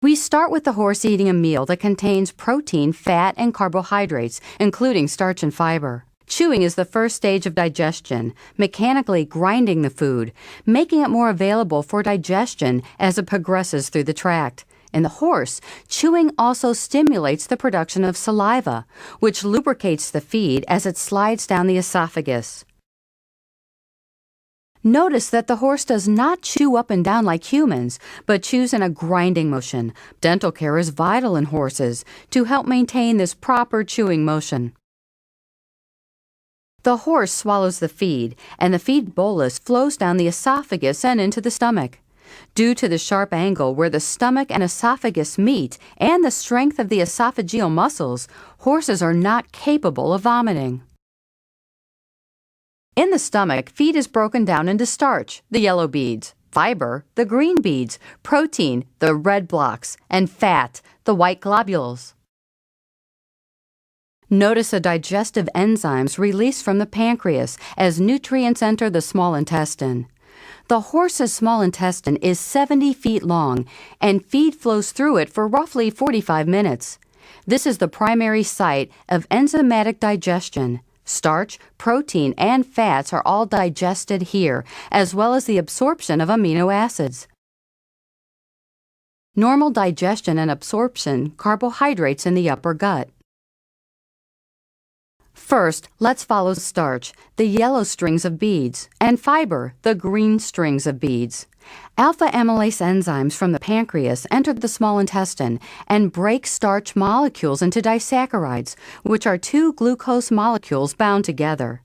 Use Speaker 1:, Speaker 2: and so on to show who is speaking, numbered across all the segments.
Speaker 1: We start with the horse eating a meal that contains protein, fat, and carbohydrates, including starch and fiber. Chewing is the first stage of digestion, mechanically grinding the food, making it more available for digestion as it progresses through the tract. In the horse, chewing also stimulates the production of saliva, which lubricates the feed as it slides down the esophagus. Notice that the horse does not chew up and down like humans, but chews in a grinding motion. Dental care is vital in horses to help maintain this proper chewing motion. The horse swallows the feed, and the feed bolus flows down the esophagus and into the stomach. Due to the sharp angle where the stomach and esophagus meet and the strength of the esophageal muscles, horses are not capable of vomiting. In the stomach, feed is broken down into starch, the yellow beads, fiber, the green beads, protein, the red blocks, and fat, the white globules. Notice the digestive enzymes released from the pancreas as nutrients enter the small intestine. The horse's small intestine is 70 feet long, and feed flows through it for roughly 45 minutes. This is the primary site of enzymatic digestion. Starch, protein, and fats are all digested here, as well as the absorption of amino acids. Normal digestion and absorption carbohydrates in the upper gut. First, let's follow starch, the yellow strings of beads, and fiber, the green strings of beads. Alpha amylase enzymes from the pancreas enter the small intestine and break starch molecules into disaccharides, which are two glucose molecules bound together.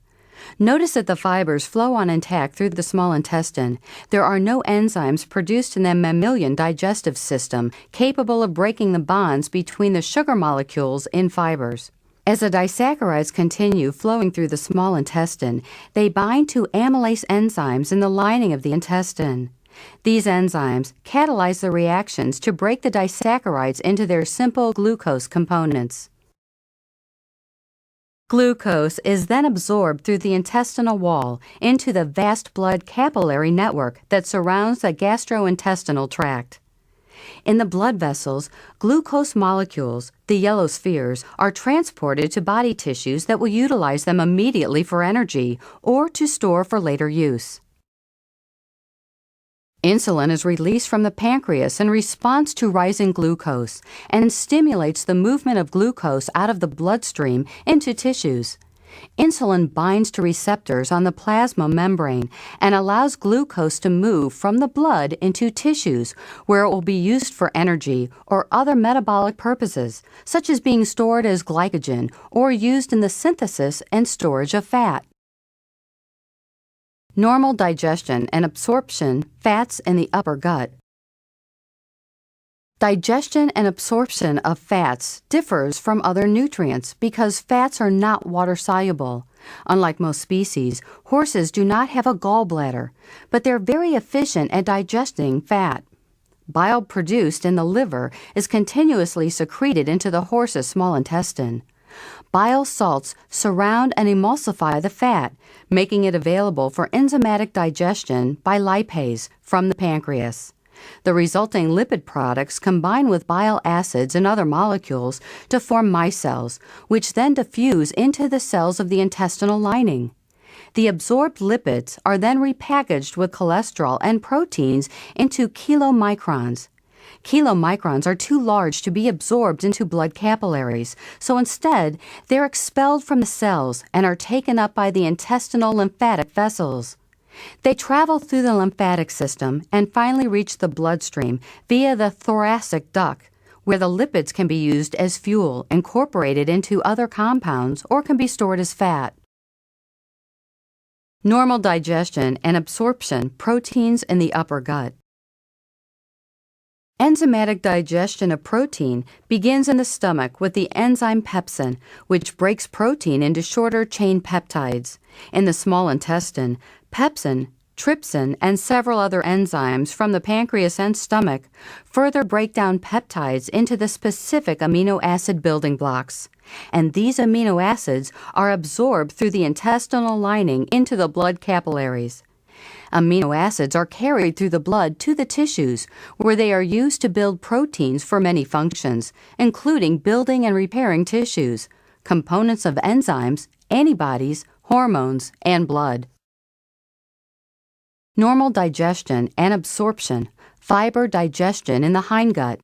Speaker 1: Notice that the fibers flow on intact through the small intestine. There are no enzymes produced in the mammalian digestive system capable of breaking the bonds between the sugar molecules in fibers. As the disaccharides continue flowing through the small intestine, they bind to amylase enzymes in the lining of the intestine. These enzymes catalyze the reactions to break the disaccharides into their simple glucose components. Glucose is then absorbed through the intestinal wall into the vast blood capillary network that surrounds the gastrointestinal tract. In the blood vessels, glucose molecules, the yellow spheres, are transported to body tissues that will utilize them immediately for energy or to store for later use. Insulin is released from the pancreas in response to rising glucose and stimulates the movement of glucose out of the bloodstream into tissues. Insulin binds to receptors on the plasma membrane and allows glucose to move from the blood into tissues where it will be used for energy or other metabolic purposes, such as being stored as glycogen or used in the synthesis and storage of fat. Normal digestion and absorption, fats in the upper gut. Digestion and absorption of fats differs from other nutrients because fats are not water-soluble. Unlike most species, horses do not have a gallbladder, but they're very efficient at digesting fat. Bile produced in the liver is continuously secreted into the horse's small intestine. Bile salts surround and emulsify the fat, making it available for enzymatic digestion by lipase from the pancreas. The resulting lipid products combine with bile acids and other molecules to form micelles, which then diffuse into the cells of the intestinal lining. The absorbed lipids are then repackaged with cholesterol and proteins into kilomicrons. Kilomicrons are too large to be absorbed into blood capillaries, so instead they're expelled from the cells and are taken up by the intestinal lymphatic vessels. They travel through the lymphatic system and finally reach the bloodstream via the thoracic duct, where the lipids can be used as fuel, incorporated into other compounds, or can be stored as fat. Normal digestion and absorption, proteins in the upper gut. Enzymatic digestion of protein begins in the stomach with the enzyme pepsin, which breaks protein into shorter chain peptides. In the small intestine, pepsin, trypsin, and several other enzymes from the pancreas and stomach further break down peptides into the specific amino acid building blocks. And these amino acids are absorbed through the intestinal lining into the blood capillaries. Amino acids are carried through the blood to the tissues, where they are used to build proteins for many functions, including building and repairing tissues, components of enzymes, antibodies, hormones, and blood. Normal digestion and absorption, fiber digestion in the hindgut.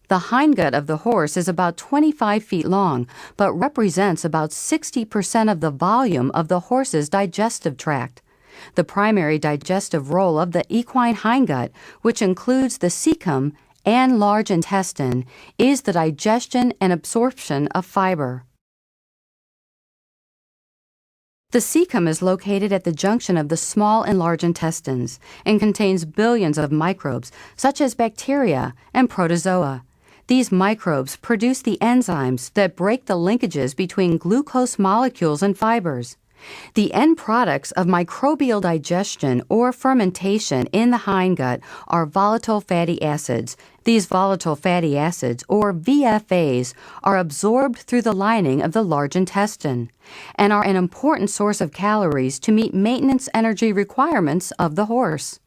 Speaker 1: The hindgut of the horse is about 25 feet long, but represents about 60% of the volume of the horse's digestive tract. The primary digestive role of the equine hindgut, which includes the cecum and large intestine, is the digestion and absorption of fiber. The cecum is located at the junction of the small and large intestines and contains billions of microbes, such as bacteria and protozoa. These microbes produce the enzymes that break the linkages between glucose molecules and fibers. The end products of microbial digestion or fermentation in the hindgut are volatile fatty acids. These volatile fatty acids, or VFAs, are absorbed through the lining of the large intestine and are an important source of calories to meet maintenance energy requirements of the horse.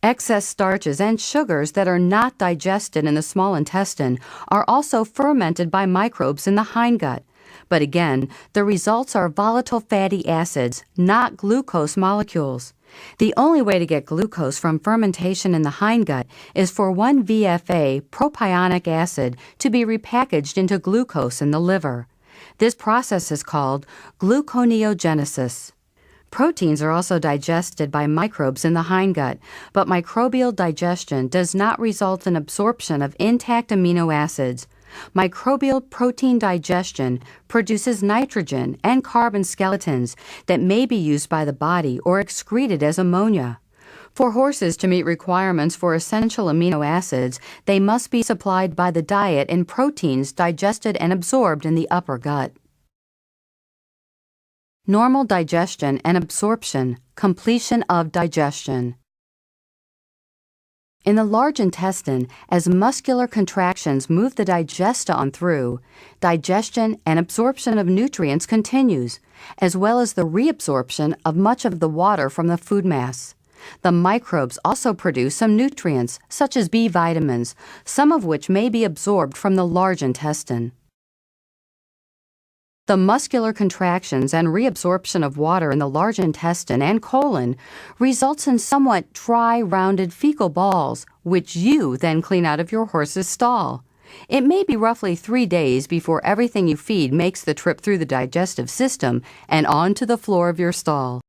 Speaker 1: Excess starches and sugars that are not digested in the small intestine are also fermented by microbes in the hindgut. But again, the results are volatile fatty acids, not glucose molecules. The only way to get glucose from fermentation in the hindgut is for one VFA, propionic acid, to be repackaged into glucose in the liver. This process is called gluconeogenesis. Proteins are also digested by microbes in the hindgut, but microbial digestion does not result in absorption of intact amino acids. Microbial protein digestion produces nitrogen and carbon skeletons that may be used by the body or excreted as ammonia. For horses to meet requirements for essential amino acids, they must be supplied by the diet in proteins digested and absorbed in the upper gut. Normal digestion and absorption, completion of digestion. In the large intestine, as muscular contractions move the digestion through, digestion and absorption of nutrients continues, as well as the reabsorption of much of the water from the food mass. The microbes also produce some nutrients, such as B vitamins, some of which may be absorbed from the large intestine. The muscular contractions and reabsorption of water in the large intestine and colon results in somewhat dry, rounded fecal balls, which you then clean out of your horse's stall. It may be roughly 3 days before everything you feed makes the trip through the digestive system and onto the floor of your stall.